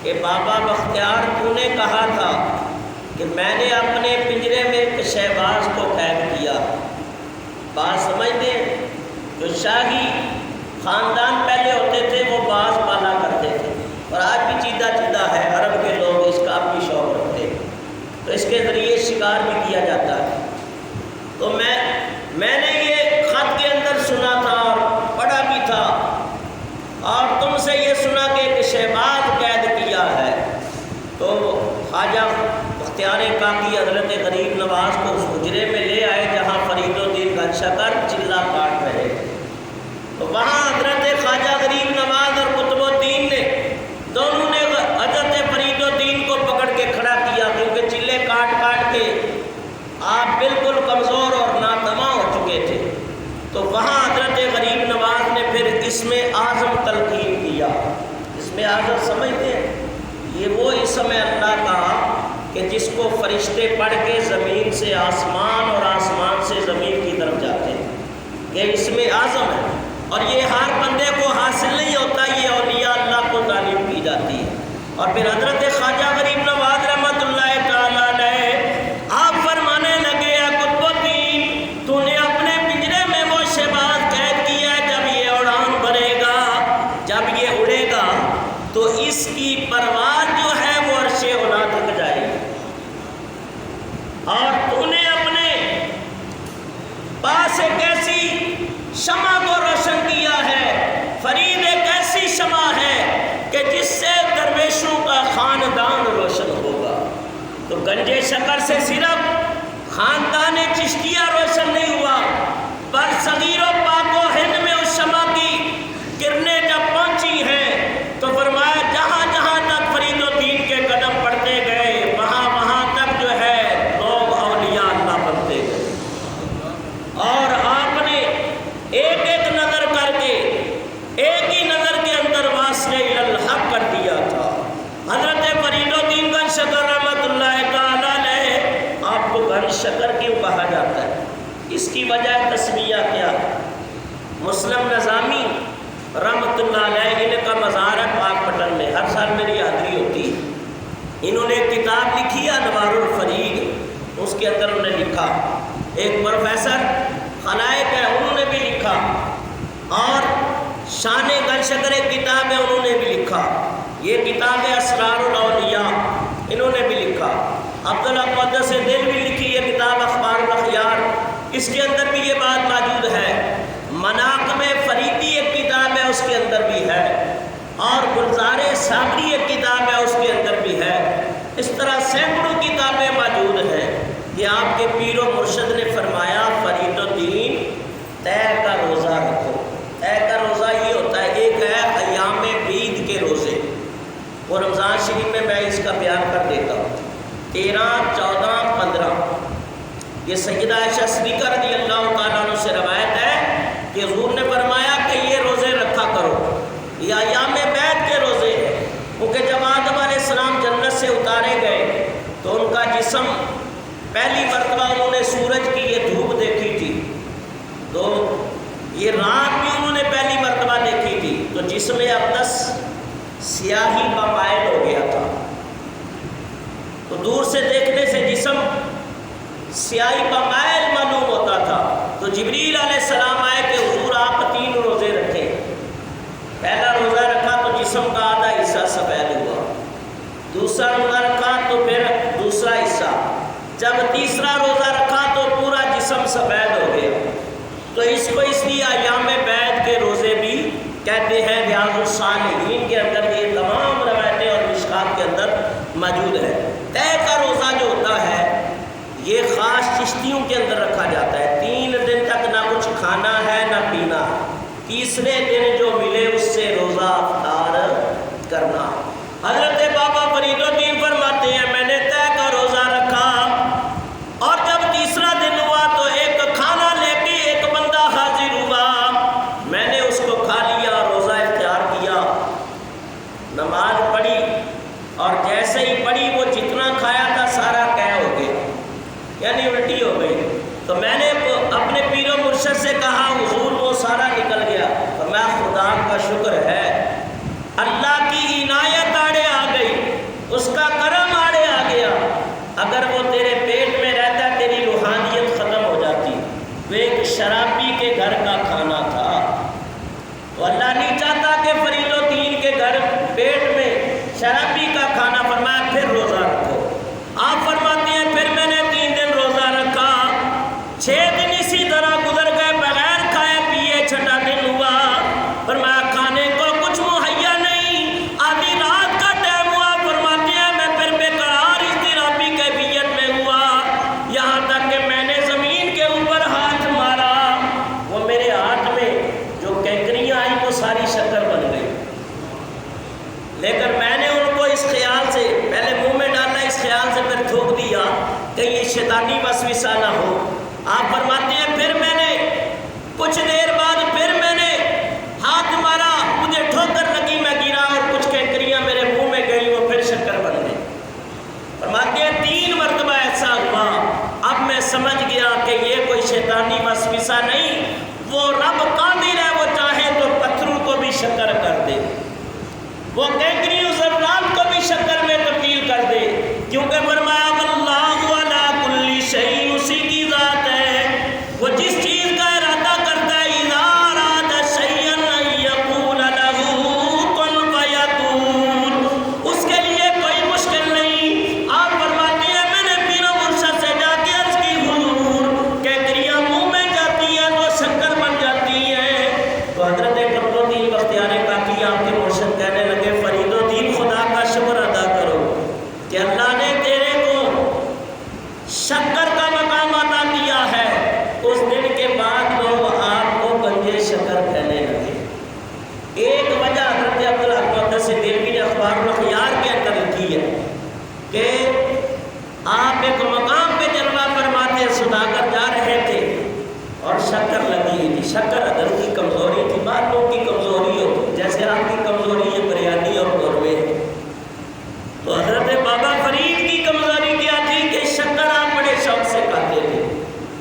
کہ بابا بختیار تو نے کہا تھا کہ میں نے اپنے پنجرے میں ایک شہباز کو قید کیا. بات سمجھتے ہیں؟ جو شاہی خاندان پہلے ہوتے تھے وہ باز پالا کرتے تھے، اور آج بھی چیدہ چیدہ ہے، عرب کے لوگ اس کا بھی شوق رکھتے ہیں، تو اس کے ذریعے شکار بھی کیا جاتا ہے. تو میں نے یہ خط کے اندر سنا تھا اور پڑھا بھی تھا، اور تم سے یہ سنا کہ ایک شہباز قید کیا ہے. تو خواجہ بختیار کاکی حضرت غریب نواز کو اس حجرے میں لے آئے جہاں فرید الدین گن شکر چلہ کاٹ رہے. تو وہاں حضرت خواجہ غریب نواز اور قطب الدین نے دونوں نے حضرت فرید الدین کو پکڑ کے کھڑا کیا، کیونکہ چلے کاٹ کاٹ کے آپ بالکل کمزور اور ناتواں ہو چکے تھے. تو وہاں حضرت غریب نواز نے پھر اسم اعظم تلقین کیا. اسم اعظم سمجھتے ہیں؟ یہ وہ اسم اللہ کا کہ جس کو فرشتے پڑھ کے زمین سے آسمان اور آسمان سے زمین کی طرف جاتے ہیں. یہ اسم اعظم ہے، اور یہ ہر بندے کو حاصل نہیں ہوتا، یہ اولیاء اللہ کو تعلیم کی جاتی ہے. اور پھر حضرت خواجہ غریب نواز رحمۃ اللہ تعالیٰ علیہ آپ فرمانے لگے، اے قطب الدین تو نے اپنے پنجرے میں وہ شہباز قید کیا ہے، جب یہ اڑان بھرے گا، جب یہ اڑے گا تو اس کی پرواز جو ہے وہ عرش اولا تک جائے گی. اور تو نے اپنے پاس ایک ایسی شمع کو روشن کیا ہے، فرید ایک ایسی شمع ہے کہ جس سے درویشوں کا خاندان روشن ہوگا. تو گنجے شکر سے صرف خاندان چشتیہ روشن نہیں ہوا، پر صغیر و پاک و ہند میں اس شمع کی کرنیں جب پہنچی ہیں تو فرمایا جہاں جہاں تک فرید الدین کے قدم پڑتے گئے وہاں وہاں تک جو ہے لوگ اولیاء اللہ بنتے گئے. اور آپ نے ایک ایک نظر کر کے ایک ہی نظر کے اندر واصل الحق کر دیا تھا. حضرت فرید الدین گن شکر رحمۃ اللہ تعالیٰ علیہ آپ کو گن شکر کیوں کہا جاتا ہے؟ اس کی وجہ تسمیہ کیا ہے؟ مسلم نظامی رحمۃ اللہ علیہ ان کا مزار ہے پاک پٹن میں، ہر سال میری حاضری ہوتی. انہوں نے ایک کتاب لکھی ہے انوار الفرید، اس کے اندر انہوں نے لکھا، ایک پروفیسر خلائق ہے انہوں نے بھی لکھا، اور شان گن شکر ایک کتاب ہے انہوں نے بھی لکھا. یہ کتاب ہے اسرار الاولیاء انہوں نے بھی لکھا. عبدالقدس دل بھی لکھی یہ کتاب اخبار الاخیار، اس کے اندر بھی یہ بات موجود ہے. مناقب فریدی ایک کتاب ہے اس کے اندر بھی ہے، اور گلزار صابری ایک کتاب ہے اس کے اندر بھی ہے. اس طرح سینکڑوں کتابیں موجود ہیں. یہ آپ کے پیر و مرشد نے فرمایا فرید الدین طے کا روزہ رکھو. طے کا روزہ یہ ہوتا ہے، ایک ہے ایام بید کے روزے، وہ رمضان شریف میں اس کا بیان کر دیتا ہوں. 13، 14، 15 یہ سیدہ عائشہ صدیقہ رضی اللہ تعالیٰ عنہ سے روایت ہے کہ حضور نے فرمایا کہ یہ روزے رکھا کرو، یہ ایام بیت کے روزے ہیں. کیونکہ جب آدم علیہ السلام جنت سے اتارے گئے تو ان کا جسم پہلی مرتبہ انہوں نے سورج کی یہ دھوپ دیکھی تھی، تو یہ رات بھی انہوں نے پہلی مرتبہ دیکھی تھی، تو جسم اقدس سیاہی کا مائل ہو گیا تھا. تو دور سے دیکھنے سے جسم سیاہی کا مائل معلوم ہوتا تھا. تو جبریل علیہ السلام آئے کہ حضور آپ 3 روزے رکھیں. پہلا روزہ رکھا تو جسم کا آدھا حصہ سفید ہوا، دوسرا روزہ رکھا تو پھر دوسرا حصہ، جب تیسرا روزہ رکھا تو پورا جسم سفید ہو گیا. تو اس کو اس لیے ایام بیت کے روزے بھی کہتے ہیں. ریاض الصالحین کے اندر یہ تمام روایتیں اور مشکات کے اندر موجود ہے. طے کا روزہ جو ہوتا ہے یہ خاص چشتیوں کے اندر رکھا جاتا ہے. 3 دن تک نہ کچھ کھانا ہے نہ پینا، تیسرے دن جو ملے اس سے روزہ افطار کرنا. حضرت بابا فرید الدین فرماتے ہیں میں نے طے کا روزہ رکھا، اور جب تیسرا دن ہوا تو ایک کھانا لے کے ایک بندہ حاضر ہوا، میں نے اس کو کھا لیا، روزہ اختیار کیا، نماز پڑھی، اور جیسے ہی پڑھی وہ جتنا کھایا تھا سارا قے ہو گیا، یعنی الٹی ہو گئی. تو میں نے اپنے پیر و مرشد سے کہا حضور وہ سارا نکل گیا. فرمایا خدا کا شکر ہے، اللہ کی عنایت آڑے آ گئی. لیکن میں نے ان کو اس خیال سے پہلے منہ میں ڈالا، اس خیال سے پھر تھوک دیا کہ یہ شیطانی وسوسہ نہ ہو۔ آپ فرماتے ہیں پھر میں نے کچھ دیر بعد پھر میں نے ہاتھ مارا، مجھے ٹھوکر لگی، میں گرا اور کچھ کنکریاں میرے منہ میں گئی، وہ پھر شکر بن گئی۔ فرماتے ہیں 3 مرتبہ ایسا ہوا، اب میں سمجھ گیا کہ یہ کوئی شیطانی وسوسہ نہیں، وہ رب قادر ہے، وہ چاہے تو پتھروں کو بھی شکر کر دے، وہ کنکریوں ذرات کو بھی شکر میں تبدیل کر دے، کیونکہ فرمایا واللہ علی کل شیء، اسی کی ذات ہے، وہ جس چیز کا ارادہ کرتا ہے، اذا اراد شیئا ان یقول له کن فیکون، اس کے لیے کوئی مشکل نہیں۔ آپ فرماتے ہیں میں نے پیر و مرشد سے جا کے عرض کی حضور کنکریاں منہ میں جاتی ہیں تو شکر بن جاتی ہیں، تو حضرت قطبالدین بختیار کاکی آپ کے مرشد کہنے لگے فرید الدین خدا کا شکر ادا کرو کہ اللہ نے تیرے کو شکر کا مقام عطا کیا ہے۔ اس دن کے بعد لوگ آپ کو گنجے شکر کہنے لگے۔ ایک وجہ حضرت عبدالحق مقدسی دہلوی نے اخبار الاخیار کے اندر لکھی ہے کہ آپ ایک مقام پہ جلوہ فرماتے صداقت جا رہے تھے اور شکر لگی تھی۔ شکر حضرت کی کمزوری تھی، بعض لوگ کی کمزوری ہوتی، جیسے آپ کی کمزوری ہے بریانی اور قورمے، تو حضرت بابا فرید کی کمزوری کیا تھی کہ شکر آپ بڑے شوق سے کھاتے تھے۔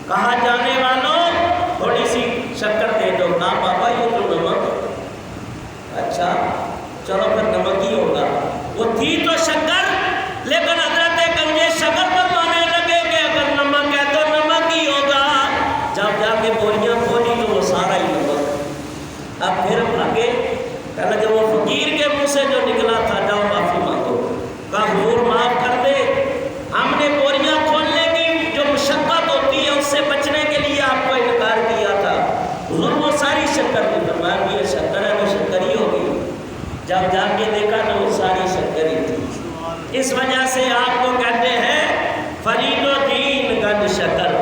کہا جانے والوں تھوڑی سی شکر دے دو، کہا بابا یہ تو نمک، اچھا چلو پھر نمک ہی ہوگا، وہ تھی تو شکر، لیکن حضرت گنجے شکر بنوانے لگے کہ اگر نمک ہے تو نمک ہی ہوگا۔ جب جا کے بوریاں کھولی تو وہ سارا ہی نمک۔ اب پھر آگے کہنے لگے وہ فقیر کے منہ سے جو نکلا تھا جاؤ معافی مانگو، کہا حضور معاف کر دے، ہم نے بوریاں کھولنے کی جو مشقت ہوتی ہے اس سے بچنے کے لیے آپ کو انکار کیا تھا، حضور وہ ساری شکر کی، فرمایا یہ شکر ہے، وہ شکر ہی ہوگی۔ جب جا کے دیکھا تو وہ ساری شکر ہی تھی۔ اس وجہ سے آپ کو کہتے ہیں فرید الدین گنج شکر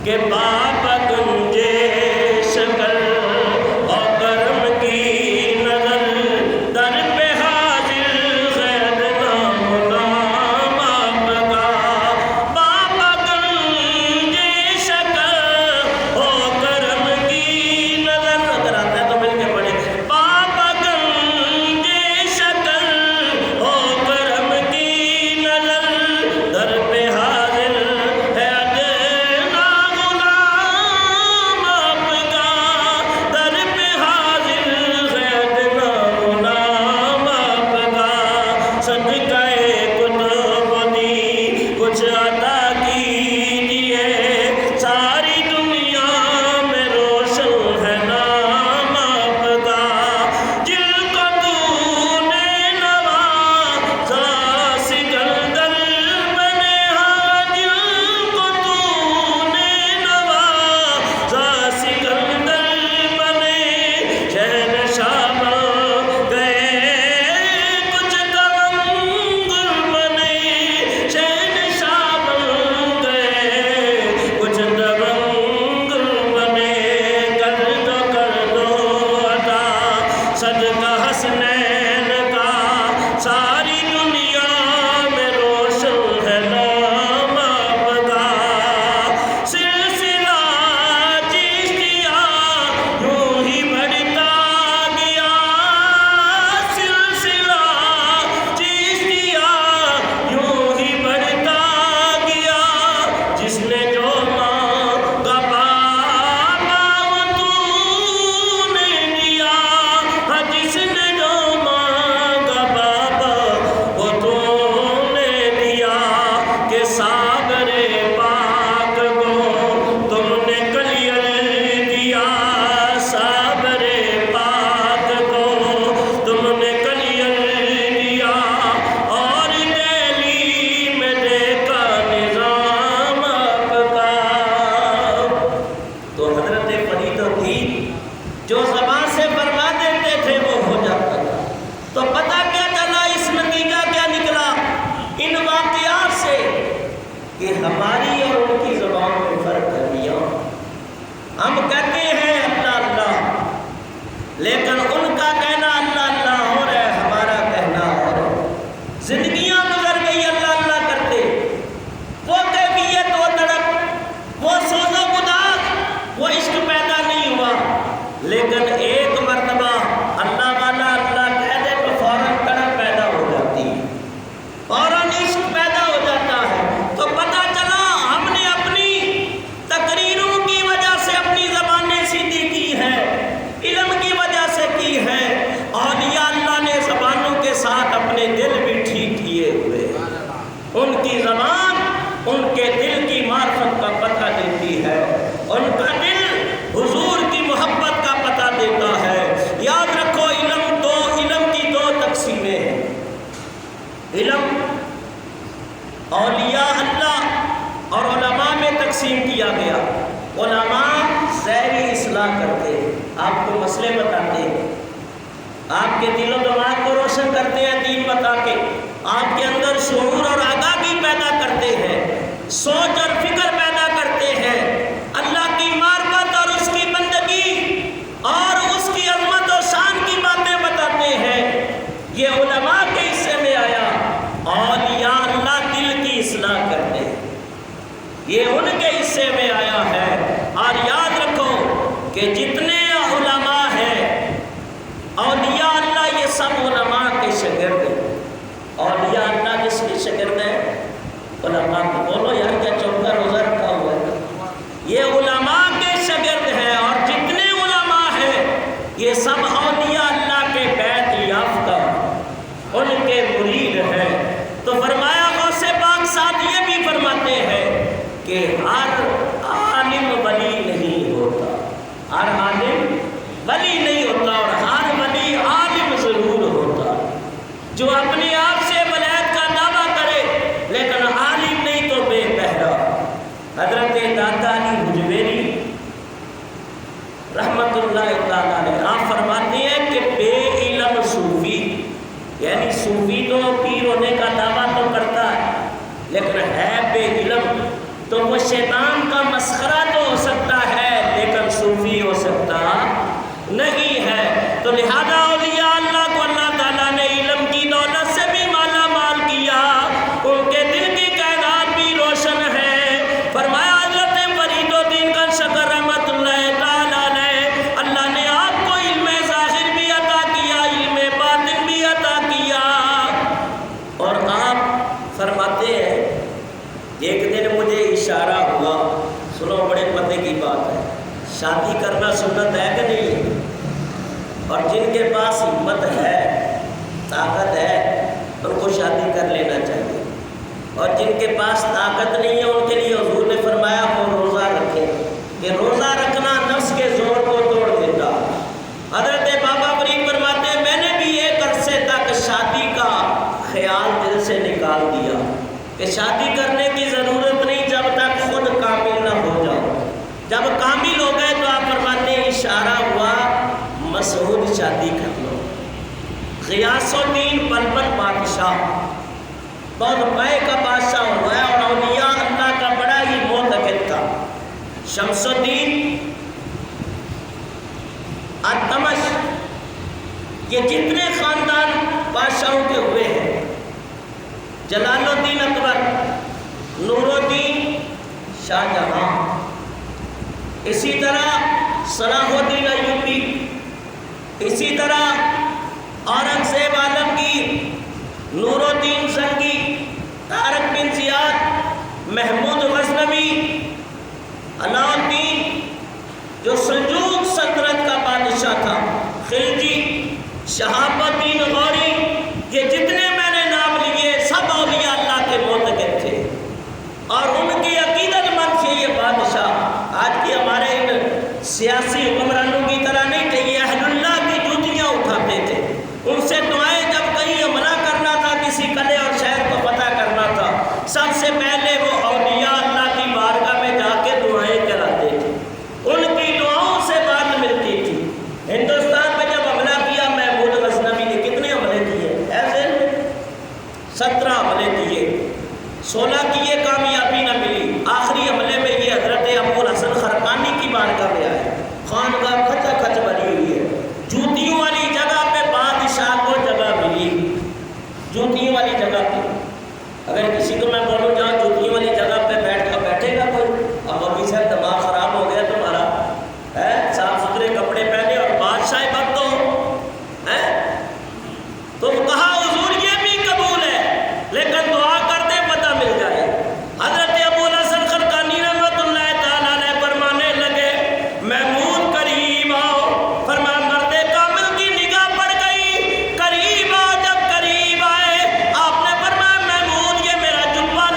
کہ بابا گنجے شکر اور کرم کی نظر در پہ حاضر غیر نام نام آپ کا، بابا گنجے شکر اور کرم کی نظر، اگر آتا ہے تو مل کے پڑھیں، بابا گنجے شکر اور کرم کی نظر در پہ حاضر ہے ادنا غلام آپ کا، در پہ حاضر ہے ادنا غلام آپ کا، صدقہ قطب دی کچھ عطا کیجئے، ساری دنیا میں روشن ہے نام آپ کا، جن کو تو نے نوازا سکندر بنے، ہاں جن کو تو نے نوازا سکندر بنے، شہنشاہ بن گئے کچھ تونگر بنے، شہنشاہ بن گئے کچھ تونگر بنے، کر دو عطا صدقہ حسنین کا، ساری دنیا میں روشن ہے نام آپ کا، سلسلہ چشتیہ یوں ہی بڑھتا گیا، سلسلہ چشتیہ یوں ہی بڑھتا گیا، جس نے جو مانگا بابا وہ تو نے دیا، ہاں جس نے جو مانگا بابا وہ تو نے دیا، کہ صابر پاک کو تم نے کلیل دیا، صابر پاک کو تم نے کلیل دیا، اور دہلی میں دیکھا نظام آپ کا۔ تو حضرت فرید الدین جو زبان سے فرما دیتے تھے وہ ہو جاتا تھا۔ تو پتہ کیا چلا، اس نتیجہ کیا نکلا ان واقعات سے کہ ہماری اور ان کی زبان میں فرق ہے میاں۔ ہم کہتے ہیں اللہ اللہ، لیکن ان کا کہنا اللہ اللہ اور ہے، ہمارا کہنا علم اولیاء اللہ اور علماء میں تقسیم کیا گیا۔ علماء ظاہری اصلاح کرتے ہیں، آپ کو مسئلے بتاتے ہیں، آپ کے دل و دماغ کو روشن کرتے ہیں دین بتا کے، آپ کے اندر شعور اور آگاہی پیدا کرتے ہیں، سوچ اور فکر پیدا کرتے ہیں، اللہ کی معرفت اور اس کی بندگی اور اس کی عظمت و شان کی باتیں بتاتے ہیں۔ یہ علماء کے حصے میں آیا۔ اولیاء اللہ دل کی اصلاح کرتے ہیں، یہ ان کے حصے میں آیا ہے۔ اور یاد رکھو کہ جتنے علماء ہیں، اولیاء اللہ یہ سب علماء کے شاگرد ہیں۔ اولیاء اللہ جس کے شاگرد ہیں علماء کو بولو یار، کیا چوکا روزہ رکھا ہوا ہے؟ یہ علماء کے شاگرد ہیں، اور جتنے علماء ہیں یہ سب اولیاء اللہ کے بیعت یافتہ ان کے مرید ہیں۔ تو فرمایا غوث پاک ساتھ یہ بھی فرماتے ہیں کہ ہر عالم ولی نہیں ہوتا، ہر عالم ولی نہیں ہوتا، اور ہر ولی عالم ضرور ہوتا۔ جو اپنے آپ سے ولایت کا دعویٰ کرے لیکن عالم نہیں تو بے بہرا۔ حضرت داتا علی حجویری رحمت اللہ تعالیٰ علیہ آپ فرماتے ہیں کہ بے علم صوفی، یعنی صوفی تو پیر ہونے کا دعویٰ تو کرتا ہے لیکن ہے بے علم، تو وہ شیطان کا مسخرہ تو ہو سکتا ہے لیکن صوفی ہو سکتا نہیں ہے۔ تو لہذا اولیاء اللہ کو اللہ تعالیٰ نے علم کی دولت سے بھی مالا مال کیا، ان کے دل کی کائنات بھی روشن ہے۔ فرمایا حضرت فرید الدین کا شکر رحمت اللہ تعالیٰ علیہ، اللہ نے آپ کو علم ظاہر بھی عطا کیا، علم باطن بھی عطا کیا۔ اور آپ فرماتے ہیں ایک دن مجھے اشارہ ہوا، سنو بڑے پتے کی بات ہے، شادی کرنا سنت ہے کہ نہیں ہے؟ اور جن کے پاس ہمت ہے، طاقت ہے، ان کو شادی کر لینا چاہیے، اور جن کے پاس طاقت نہیں ہے ان کے لیے حضور نے فرمایا وہ روزہ رکھے، کہ روزہ رکھنا نفس کے زور کو توڑ دیتا۔ حضرت بابا فرید فرماتے ہیں میں نے بھی ایک عرصے تک شادی کا خیال دل سے نکال دیا کہ شادی کرنے کی ضرورت نہیں جب تک خود کامل نہ ہو جاؤ۔ جب کامل ہو گئے تو آپ فرماتے ہیں اشارہ ہوا مسعود شادی کر لو۔ غیاث الدین بلبل بادشاہ بہت بڑے کا بادشاہ ہوا ہے اور اولیاء اللہ کا بڑا ہی معتقد تھا۔ شمس الدین التمش، یہ جتنے خاندان بادشاہوں کے ہوئے ہیں، جلال الدین اکبر، نور الدین شاہ جہاں، اسی طرح صلاح الدین ایوبی، اسی طرح اورنگزیب عالمگیر، نور الدین زنگی، طارق بن زیاد، محمود غزنوی، علاء الدین جو سلجوق سلطنت کا بادشاہ تھا، خلجی، شہاب الدین غوری، یہ جتنے میں نے نام لیے سب اولیاء اللہ کے معتقد تھے، اور ان کی عقیدت مند تھے یہ بادشاہ۔ آج کی ہمارے ان سیاسی حکمرانوں کی طرح نہیں تھے، یہ اہل اللہ کی جوتیاں اٹھاتے تھے، ان سے دعائیں جب کہیں حملہ کرنا تھا، کسی قلعے اور شہر کو فتح کرنا تھا، سب سے پہلے وہ اولیاء اللہ کی بارگاہ میں جا کے دعائیں کراتے تھے، ان کی دعاؤں سے بات ملتی تھی۔ ہندوستان میں جب حملہ کیا محمود غزنوی نے کتنے حملے کیے؟ ایسے 17 حملے کیے، 16 کیے، کامیابی نہ ملی، آخری حملے میں یہ حضرت ابو الحسن خرقانی کی بارگاہ میں آئے، خانقاہ کھچا کھچ بنی ہوئی ہے، جوتیوں والی جگہ پہ بادشاہ کو جگہ ملی، جوتیوں والی جگہ پہ۔ اگر کسی کو میں بولوں جہاں جوتیوں والی جگہ پہ بیٹھ کر بیٹھے گا کوئی؟ اب ابھی سے دماغ خراب ہو گیا تمہارا ہے، صاف ستھرے کپڑے پہنے اور بادشاہ وقت ہو ہے، تو کہا حضور یہ بھی قبول ہے لیکن دعا کرتے پتہ مل جائے۔ حضرت ابو الحسن خرقانی رحمت اللہ تعالیٰ علیہ فرمانے لگے محمود قریب آؤ، فرمایا مرد کامل کی نگاہ پڑ گئی، قریب آؤ، جب قریب آئے آپ نے فرمایا محمود یہ میرا جبہ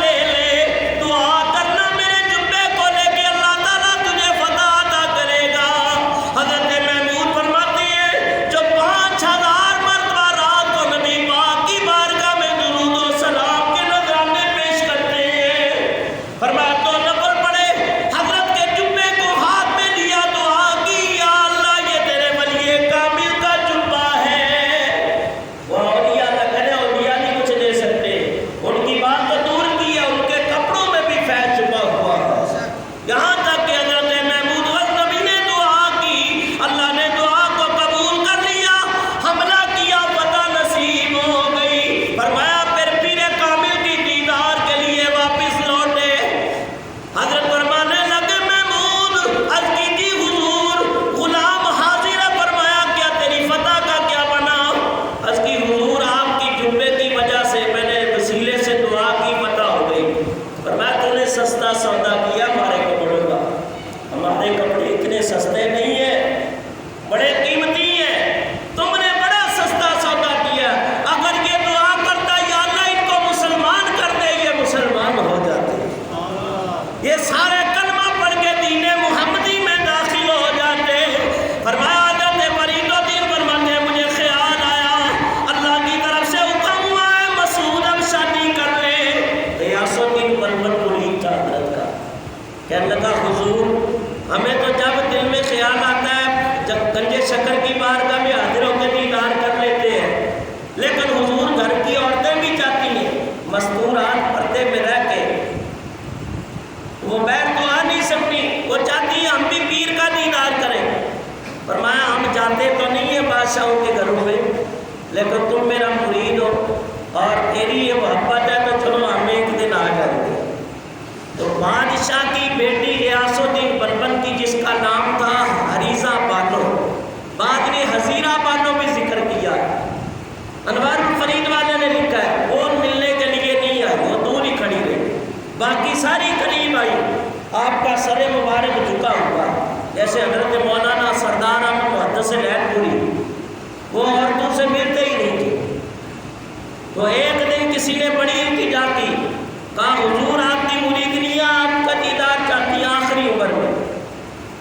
بادشاہوں کے گھروں میں، لیکن تم میرا مرید ہو اور تیری یہ محبت ہے تو چلو ہم ایک دن آ جائیں گے۔ تو بادشاہ کی بیٹی غیاث الدین بلبن کی، جس کا نام تھا حریزہ بانو، بعد نے حزیرہ بانو بھی ذکر کیا ہے۔ انوار الفرید والے نے لکھا ہے وہ ملنے کے لیے نہیں آئی، وہ دور ہی کھڑی رہی، باقی ساری قریب آئی۔ آپ کا سر مبارک جھکا ہوا، جیسے حضرت مولانا سردار احمد محدث لہل پوری، وہ عورتوں سے ملتے ہی نہیں تھے۔ تو ایک دن کسی نے بڑی التجا کی، کہا حضور آپ کی مریدنیاں آپ کا دیدار چاہتی آخری عمر میں۔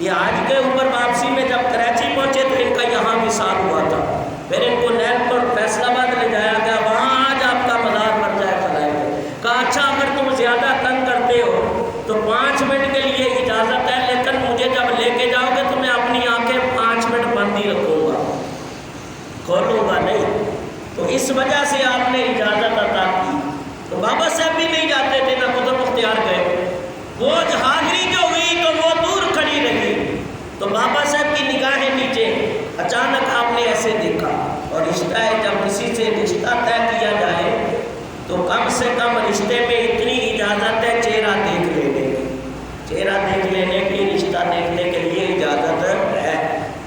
یہ آج کے اوپر واپسی میں جب کراچی پہنچے تو ان کا یہاں وصال ہوا تھا، پھر ان کو نیل پر فیصل آباد لے جایا گیا، وہاں آج آپ کا مزار بن جائے خدائے میں۔ کہا اچھا اگر تم زیادہ تنگ کرتے ہو تو 5 منٹ کے لیے اجازت ہے، لیکن مجھے جب لے کے جاؤ گے تو میں اپنی آنکھیں 5 منٹ بند ہی رکھوں گا، کھولوں گا نہیں۔ تو اس وجہ سے آپ نے اجازت عطا کی۔ تو بابا صاحب بھی نہیں جاتے تھے، نہ قطب مختار گئے، وہ حاضری جو ہوئی تو وہ دور کھڑی رہی۔ تو بابا صاحب کی نگاہیں نیچے، اچانک آپ نے ایسے دیکھا، اور رشتہ ہے جب کسی سے رشتہ طے کیا جائے تو کم سے کم رشتے میں اتنی اجازت ہے چہرہ دیکھ لینے کی، چہرہ دیکھ لینے کی، رشتہ دیکھنے کے لیے اجازت ہے۔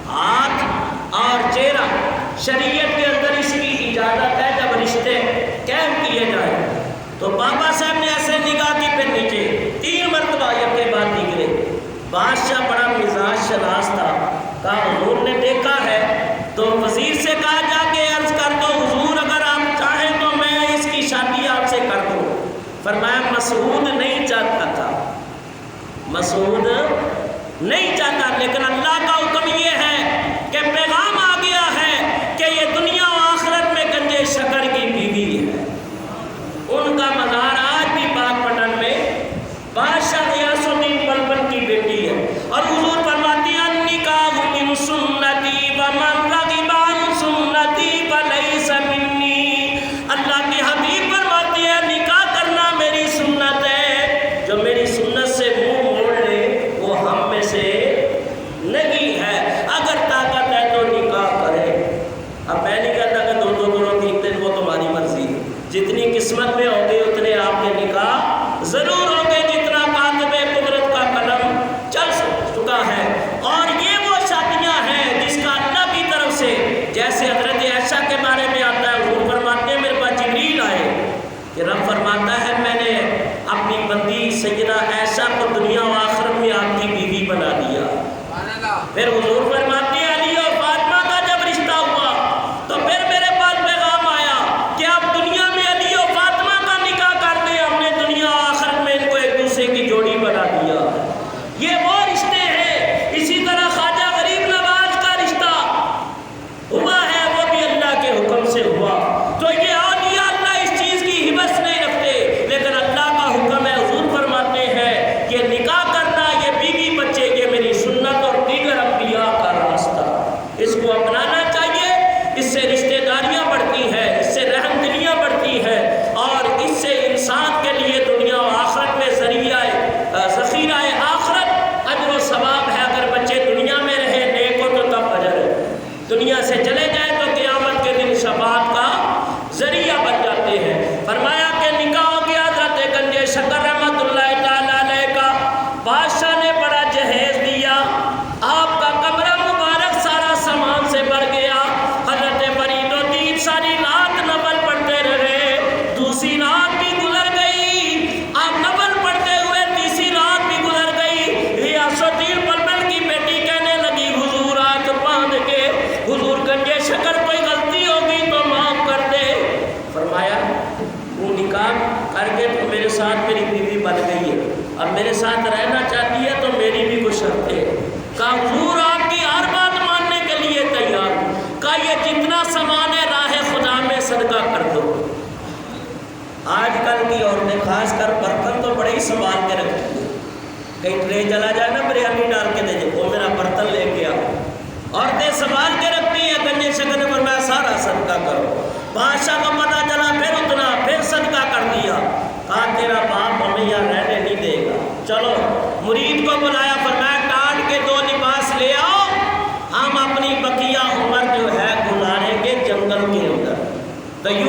ہاتھ اور چہرہ شریعت کے اندر اس کی اجازت ہے جب رشتے قائم کیے جائیں۔ تو بابا صاحب نے ایسے نگاہ کی، پھر نیچے 3 مرتبہ یہ کے بعد نکلے۔ بادشاہ بڑا مزاج شناس تھا، کہا حضور نے دیکھا ہے تو وزیر سے کہا جا کے عرض کر دو حضور اگر آپ چاہیں تو میں اس کی شادی آپ سے کر دوں۔ فرمایا مسعود نہیں چاہتا تھا، مسعود نہیں چاہتا، لیکن اللہ کا حکم یہ ہے کہ پیغام آ گیا ہے کہ یہ دنیا و آخرت میں گنجے شکر کی بیوی ہے۔ ان کا مزار آج بھی باغ پٹن میں بادشاہ غیاث الدین بلبن کی بیٹی ہے، اور حضور فرماتے ہیں النکاح من سنتی ومن رغب عن سنتی فلیس منی۔ اللہ کے حبیب فرماتے ہیں نکاح کرنا میری سنت ہے، جو میری سنت سے منہ موڑ لے وہ ہم میں سے نہیں ہے۔ اگر طاقت ہے تو نکاح کرے۔ اب میں نہیں کہتا کہ 2 کرو 3 دن، وہ تمہاری مرضی ہے، جتنی قسمت میں ہوں گے اتنے آپ کے نکاح ضرور ہوں گے، جتنا کاتب قدرت کا قلم چل چکا ہے۔ اور یہ وہ شادیاں ہیں جس کا اللہ کی طرف سے، جیسے حضرت عائشہ کے بارے میں آتا ہے، حضور فرماتے ہیں میرے پاس جبریل آئے کہ رب فرماتا ہے میں نے اپنی بندی سیدہ عائشہ کو دنیا و آخرت میں آپ کی بیوی بنا دیا۔ پھر حضور فرماتے ہیں علی اور فاطمہ کا جب رشتہ ہوا تو پھر میرے پاس پیغام آیا کہ آپ دنیا میں علی اور فاطمہ کا نکاح کر دیں، ہم نے دنیا و آخرت میں ان کو ایک دوسرے کی جوڑی بنا دیا۔ یہ وہ رشتے ہیں۔ اسی طرح خواجہ غریب نواز کا رشتہ ہوا ہے، وہ بھی اللہ کے حکم سے ہوا۔ تو یہ اولیاء اللہ اس چیز کی حوث نہیں رکھتے، لیکن اللہ کا حکم ہے۔ حضور فرماتے ہیں کہ نکاح کرنا، یہ بیوی بچے، یہ میری سنت اور دیگر انبیاء کا راستہ، اس کو اپنانا چاہیے۔ اس سے رشتہ داریاں بڑھتی ہیں، اس سے رحم دلیاں بڑھتی ہیں، اور اس سے انسان کے لیے دنیا و آخرت میں ذخیرہ آخرت اجر و ثواب ہے۔ اگر بچے دنیا میں رہے نیک ہو تو تب اجر ہے، دنیا سے چلے جائے تو قیامت کے دن شفاعت کا ذریعہ بن جاتے ہیں۔ فرمایا کہ نکاح ہو گیا حضرت گنج شکر رحمۃ اللہ تعالیٰ علیہ کا، بادشاہ نے بڑا جہیز دیا، آپ کا کمرہ مبارک سارا سامان سے بھر گیا۔ حضرت فرید الدین ساری رات نفل پڑھتے رہے، دوسری رات بھی گزر گئی، آپ نفل پڑھتے ہوئے تیسری رات بھی گزر گئی۔ غیاث الدین بلبن کی بیٹی کہنے لگی حضور ہاتھ باندھ کے، حضور گنجے شکر کوئی غلطی ہوگی تو معاف کر دے۔ فرمایا وہ نکاح کر کے تو میرے ساتھ میری بیوی بن گئی ہے، اب میرے ساتھ رہنا چاہتی ہے تو میری بھی کچھ شرط ہے۔ کہا حضور آپ کی ہر بات ماننے کے لیے تیار ہوں۔ کہا یہ جتنا سامان ہے راہ خدا میں صدقہ کر دو۔ آج کل کی عورتیں خاص کر برتن تو بڑے ہی سنبھال کے رکھتی ہیں، کہیں ٹرے چلا جائے نا بریانی ڈال کے دے وہ میرا برتن لے کے آؤ، عورتیں سنبھال کے رکھتی ہیں۔ گنجے شکر نے فرمایا سارا صدقہ کرو۔ بادشاہ کو پتہ چلا، پھر اتنا، پھر صدقہ کر دیا۔ کہا تیرا باپ ہمیں یہاں رہنے نہیں دے گا، چلو مرید کو بلایا، فرمایا کاٹ کے 2 لباس لے آؤ، ہم اپنی بقیہ عمر جو ہے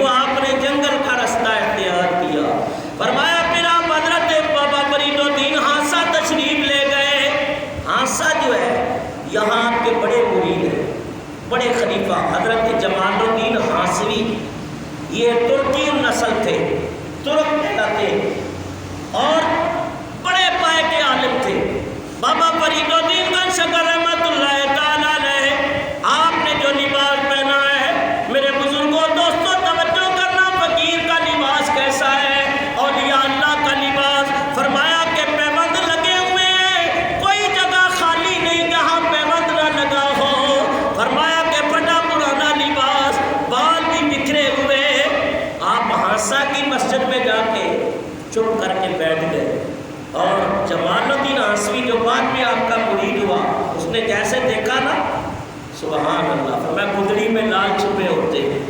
تو آپ نے جنگل کا رستہ اختیار کیا۔ فرمایا پھر آپ حضرت بابا فرید الدین ہانسا تشریف لے گئے۔ ہانسا جو ہے یہاں آپ کے بڑے مرید ہیں، بڑے خلیفہ حضرت جمال الدین ہانسوی، یہ ترکی نسل تھے، ترک کہلاتے اور بڑے پائے کے عالم تھے۔ بابا فرید الدین گنج شکر رحمت اللہ تعالیٰ علیہ، آپ نے جو لباس پہنا ہے، میرے بزرگوں دوستوں توجہ کرنا، فقیر کا لباس کیسا ہے، اولیاء اللہ کا لباس۔ فرمایا کہ پیوند لگے ہوئے ہیں، کوئی جگہ خالی نہیں جہاں پیوند نہ لگا ہو۔ فرمایا کہ پھٹا پرانا لباس، بال بھی بکھرے ہوئے۔ آپ ہانسا کی مسجد میں جا کے چپ کر کے بیٹھ گئے، اور جمال الدین ہانسوی جو بعد میں آپ کا مرید ہوا، اس نے جیسے دیکھا نا، سبحان اللہ، فرمایا گدڑی میں لال چھپے ہوتے ہیں،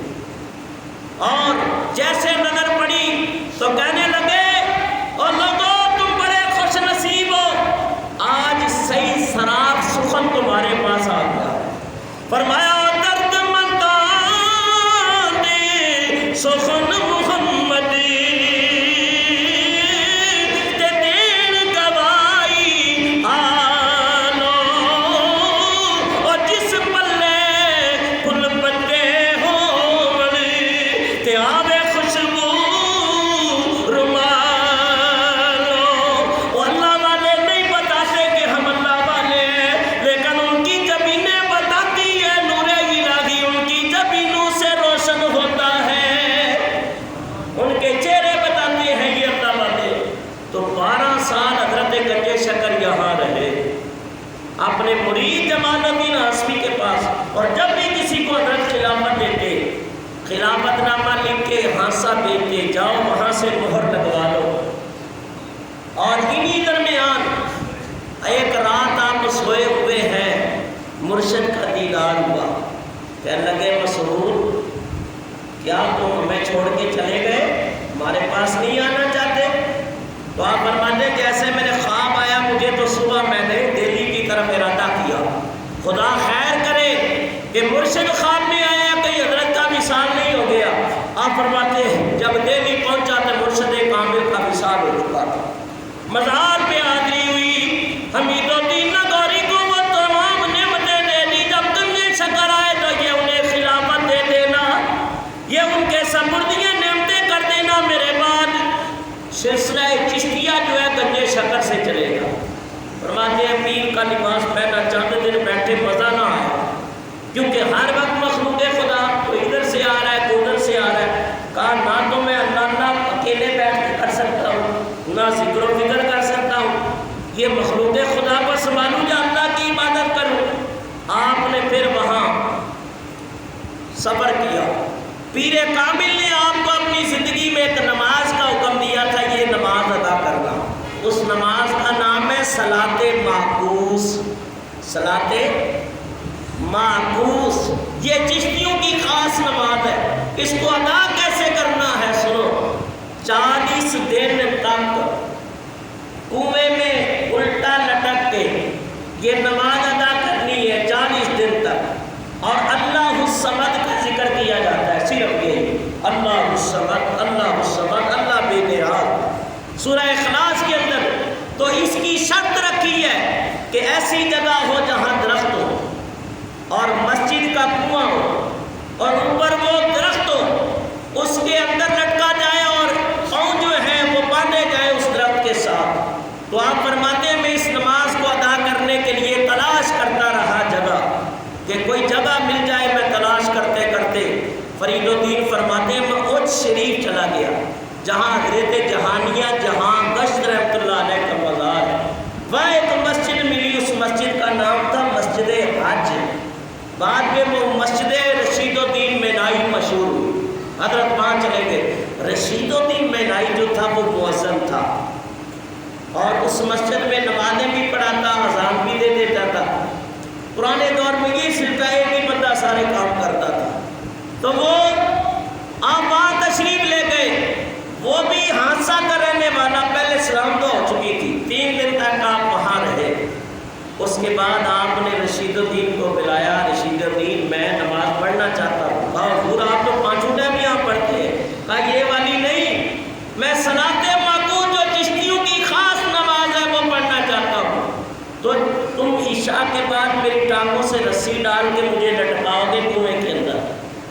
اور جیسے نظر پڑی تو کہنے لگے او لوگو تم بڑے خوش نصیب ہو، آج صحیح سراب سخن تمہارے پاس آ گیا۔ فرمایا درد مندان دے سخن محمدی اپنے مرید جمال الدین ہانسوی کے پاس، اور جب بھی کسی کو حضرت خلافت دیتے، خلافت نامہ لکھ کے ہانسا دیتے، جاؤ وہاں سے مہر لگوا لو۔ اور انہی درمیان ایک رات آپ سوئے ہوئے ہیں، مرشد کا دیدار ہوا، کہنے لگے مسرور کیا تم ہمیں چھوڑ کے چلے گئے، ہمارے پاس نہیں آنا چاہتے؟ تو آپ فرماتے جیسے میرے خواب آیا مجھے تو صبح میں نے دہلی کی طرف ارادہ کیا، خدا خیر کرے کہ مرشد خواب میں آیا کہیں حضرت کا وصال نہیں ہو گیا۔ آپ فرماتے ہیں جب دہلی پہنچا تو مرشد کامل کا وصال ہو چکا تھا، مزار پہ حاضری ہوئی، حمید الدین نگوری کو وہ تمام نعمتیں دے دی، جب تم یہ شکر آئے تو یہ انہیں خلافت دے دینا، یہ ان کے سپردیاں نعمتیں کر دینا، میرے بعد سلسلہ چشتیہ جو ہے گنجے شکر سے چلے گا۔ فرماتے ہیں پیر کا لباس پہنا، چند دن بیٹھے مزہ نہ آیا، کیونکہ ہر وقت مخلوق خدا تو ادھر سے آ رہا ہے تو ادھر سے آ رہا ہے۔ کہا نہ تو میں اللہ اکیلے بیٹھ کے کر سکتا ہوں، نہ ذکر و فکر کر سکتا ہوں، یہ مخلوق خدا کو سنبھالوں یا اللہ کی عبادت کروں۔ آپ نے پھر وہاں صبر کیا۔ پیر کامل نے آپ کو اپنی زندگی میں ایک نماز کا حکم دیا تھا، یہ نماز ادا کرنا، اس نماز کا نام ہے صلاۃ معکوس۔ صلاۃ معکوس یہ چشتیوں کی خاص نماز ہے، اس کو ادا کیسے کرنا ہے سنو۔ 40 دن تک کنویں میں الٹا لٹک کے یہ نماز ادا کرنی ہے، 40 دن تک، اور اللہ الصمد کا ذکر کیا جاتا ہے، صرف یہ اللہ الصمد اللہ الصمد اللہ بے نیاز۔ سورہ اخلاص کے اندر تو اس کی شرط رکھی ہے کہ ایسی جگہ ہو جہاں درخت ہو اور مسجد کا کنواں ہو اور اوپر وہ درخت ہو، اس کے اندر لٹکا جائے اور پاؤں جو ہیں وہ باندھے جائے اس درخت کے ساتھ۔ تو آپ فرماتے ہیں میں اس نماز کو ادا کرنے کے لیے تلاش کرتا رہا جگہ، کہ کوئی جگہ مل جائے۔ میں تلاش کرتے کرتے فرید الدین فرماتے ہیں میں اچ شریف چلا گیا، جہاں حضرت جہانیہ جہاں گشت رحمۃ اللہ علیہ کا مزار ہے، وہاں ایک مسجد ملی، اس مسجد کا نام تھا مسجد حج، بعد میں وہ مسجد رشید الدین مینائی مشہور ہوئی، حضرت وہاں چلے گئے۔ رشید الدین مینائی جو تھا وہ مؤذن تھا، اور اس مسجد میں نمازیں بھی پڑھاتا، اذان بھی دے دیتا تھا۔ پرانے دور میں یہ سلسلہ ایک ہی بندہ سارے کام کرتا تھا، تو وہ آپ وہاں تشریف لے گئے۔ وہ بھی حادثہ کا رہنے والا، پہلے اسلام تو ہو چکی تھی، 3 دن تک آپ وہاں رہے۔ اس کے بعد آپ نے رشید الدین کو بلایا، رشید الدین میں نماز پڑھنا چاہتا ہوں۔ کہا حضور آپ تو 5 ٹائم یہاں پڑھتے ہیں، ڈال کے مجھے لٹکاؤ گے کنویں کے اندر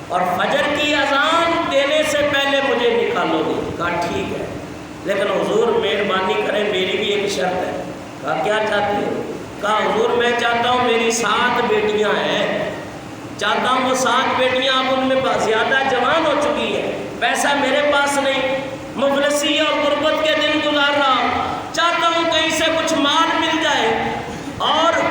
اور فجر کی اذان دینے سے پہلے مجھے نکالو گے۔ کہا ٹھیک ہے، لیکن حضور مہربانی کریں میری بھی ایک شرط ہے۔ کہا کیا چاہتی ہو؟ کہا حضور میں چاہتا ہوں میری 7 بیٹیاں ہیں، چاہتا ہوں وہ 7 بیٹیاں اب ان میں زیادہ جوان ہو چکی ہے، پیسہ میرے پاس نہیں، مفلسی اور غربت کے دن گزار رہا ہوں، چاہتا ہوں کہیں سے کچھ مال مل جائے اور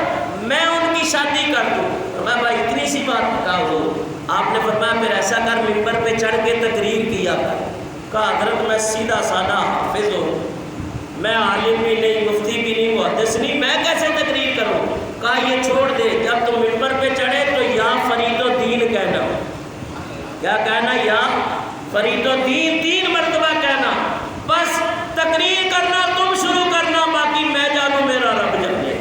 میں ان کی شادی کر دوں۔ فرمایا بھائی اتنی سی بات بتا حضور؟ آپ نے فرمایا پھر ایسا کر ممبر پہ چڑھ کے تقریر کیا کر۔ کہا حضرت میں سیدھا سادہ حافظ ہوں، میں عالم بھی نہیں، مفتی بھی نہیں، محدث نہیں، میں کیسے تقریر کروں؟ کہا یہ چھوڑ دے، جب تم ممبر پہ چڑھے تو یا فرید الدین کہنا۔ کیا کہنا؟ یا فرید الدین، 3 مرتبہ کہنا، بس تقریر کرنا تم شروع کرنا، باقی میں جانوں میرا رب جانے۔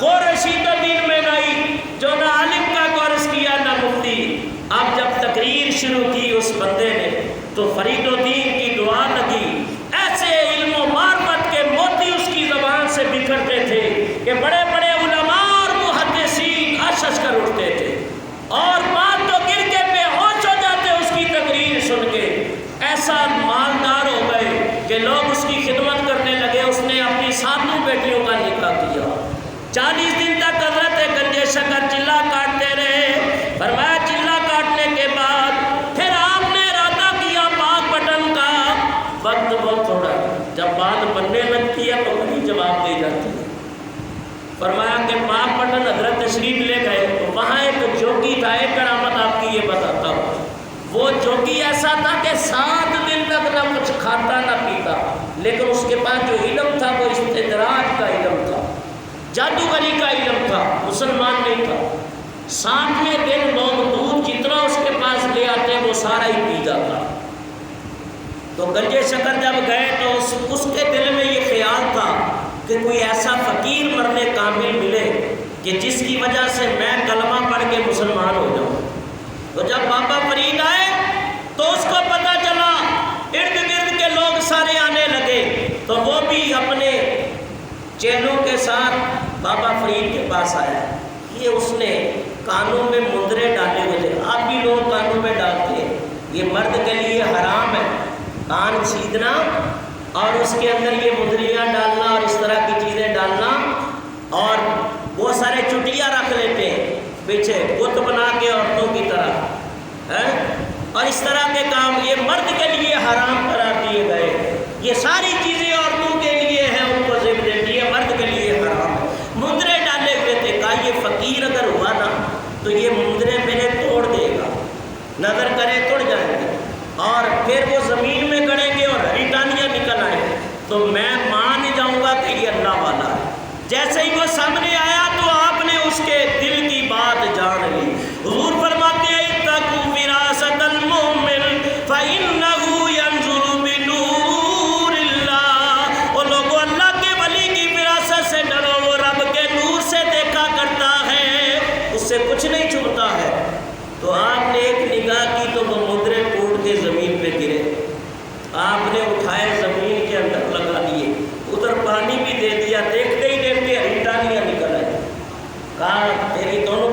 وہ رشید الدین میں نہیں جو نہ عالم کا کورس کیا نہ مفتی، اب جب تقریر شروع کی اس بندے نے تو فرید الدین کی دعا لگی، ایسے علم و معرفت کے موتی اس کی زبان سے بکھرتے تھے کہ بڑے بڑے علماء اور محدثین اشش کر اٹھتے تھے اور بات تو گر کے بے ہوش ہو جاتے اس کی تقریر سن کے۔ ایسا مالدار ہو گئے کہ لوگ اس کی خدمت کرنے لگے۔ اس نے اپنی 7 بیٹیوں کا نکاح کیا۔ 40 دن تک حضرت گنجے شکر چلہ کاٹتے رہے۔ فرمایا چلہ کاٹنے کے بعد پھر آپ نے ارادہ کیا پاک بٹن کا، وقت بہت تھوڑا ہے، جب بات بننے لگتی ہے تو وہی جواب دے جاتی ہے۔ فرمایا کہ پاک بٹن حضرت تشریف لے گئے تو وہاں ایک جوگی تھا، ایک کرامت آپ کی یہ بتاتا ہوں۔ وہ جوگی ایسا تھا کہ 7 دن تک نہ کچھ کھاتا نہ پیتا، لیکن اس کے پاس جو علم تھا وہ استدراج کا علم تھا، جادوگری کا علم تھا، مسلمان نہیں تھا۔ 7ویں دن لوگ دودھ جتنا اس کے پاس لے آتے وہ سارا ہی پی جاتا۔ تو گنجے شکر جب گئے تو اس کے دل میں یہ خیال تھا کہ کوئی ایسا فقیر مرنے کامل ملے کہ جس کی وجہ سے میں کلمہ پڑھ کے مسلمان ہو جاؤں۔ تو جب بابا فرید آئے تو اس کو پتہ چلا، ارد گرد کے لوگ سارے آنے لگے، تو وہ بھی اپنے چیلوں کے ساتھ بابا فرید کے پاس آیا۔ یہ اس نے کانوں میں مندرے ڈالے ہوئے تھے، اب بھی لوگ کانوں میں ڈالتے ہیں، یہ مرد کے لیے حرام ہے کان چھیدنا اور اس کے اندر یہ مندریاں ڈالنا اور اس طرح کی چیزیں ڈالنا، اور وہ سارے چٹیاں رکھ لیتے ہیں پیچھے بت بنا کے عورتوں کی طرح، اور اس طرح کے کام یہ مرد کے لیے حرام قرار دیے گئے۔ یہ ساری چیزیں عورتوں کے لیے ہیں، ان کو ذبح دیتی ہے، مرد کے لیے حرام ہے۔ مندرے ڈالے ہوئے تھے، کہا یہ فقیر اگر ہوا نا تو یہ مندرے میرے توڑ دے گا، نظر کرے توڑ جائیں گے اور پھر وہ زمین میں گڑیں گے اور ہری ٹانیاں نکل آئیں گے، تو میں مان جاؤں گا کہ یہ اللہ والا ہے۔ جیسے ہی وہ سامنے آیا تو آپ نے اس کے دل کی بات جان لی۔ حضور فرماتے ہیں اتقوا وراثت المؤمن فإنه ينظر بنور اللہ۔ وہ لوگوں اللہ کے ولی کی وراثت سے ڈرو، وہ رب کے نور سے دیکھا کرتا ہے، اس سے کچھ نہیں چھپتا ہے۔ تو آپ نے ایک نگاہ کی تو وہ مدرے ٹوٹ کے زمین پہ گرے، آپ نے اٹھائے زمین کے اندر لگا دیے، ادھر پانی بھی دے دیا، دیکھتے ہی دیکھتے ہری ٹانیاں نکل آئی۔ کہا تیری دونوں